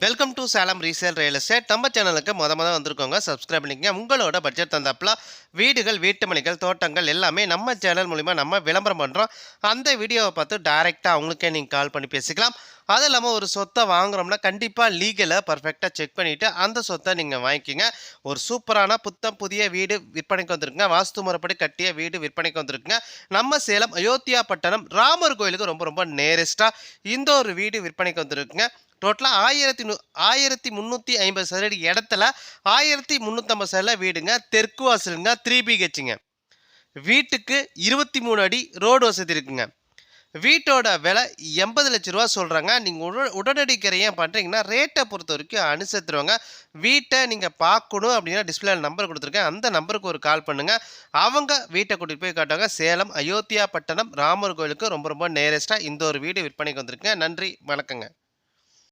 Welcome to Salem resale real estate. நம்ம சேனலுக்கு மொத வந்திருக்கோங்க. சப்ஸ்கிரைப் பண்ணிக்கங்க. உங்களோட பட்ஜெட் தந்தாப்புல வீடுகள், வீட்டு மனைகள், தோட்டங்கள் எல்லாமே நம்ம சேனல் மூலிமா நம்ம விளம்பரம் பண்ணுறோம். அந்த வீடியோவை பார்த்து டைரெக்டாக அவங்களுக்கே நீங்கள் கால் பண்ணி பேசிக்கலாம். அது இல்லாமல் ஒரு சொத்தை வாங்குறோம்னா கண்டிப்பாக லீகலை பர்ஃபெக்டாக செக் பண்ணிவிட்டு அந்த சொத்தை நீங்கள் வாங்கிக்கிங்க. ஒரு சூப்பரான புத்தம் புதிய வீடு விற்பனைக்கு வந்திருக்குங்க. வாஸ்து முறைப்படி கட்டிய வீடு விற்பனைக்கு வந்திருக்குங்க. நம்ம சேலம் அயோத்தியா பட்டணம் ராமர் கோயிலுக்கு ரொம்ப ரொம்ப நேரஸ்ட்டாக இந்த ஒரு வீடு விற்பனைக்கு வந்திருக்குங்க. டோட்டலாக 1350 சதுரடி இடத்துல 1350 சதுர வீடுங்க. தெற்கு வாசலுங்க. 3 பிஹெச்சுங்க. வீட்டுக்கு 23 அடி ரோடு வசதி இருக்குங்க. வீட்டோட விலை 80 லட்ச ரூபா சொல்கிறாங்க. நீங்கள் உடனடி கிரையம் பண்ணுறீங்கன்னா ரேட்டை பொறுத்த வரைக்கும் அனுசரித்துருவாங்க. வீட்டை நீங்கள் பார்க்கணும் அப்படின்னா டிஸ்பிளே நம்பர் கொடுத்துருக்கேன். அந்த நம்பருக்கு ஒரு கால் பண்ணுங்கள். அவங்க வீட்டை கூட்டிகிட்டு போய் காட்டுவாங்க. சேலம் அயோத்தியா பட்டணம் ராமர் கோயிலுக்கு ரொம்ப ரொம்ப நேரஸ்ட்டாக இந்த ஒரு வீடு விற்பனைக்கு வந்திருக்குங்க. நன்றி, வணக்கங்க.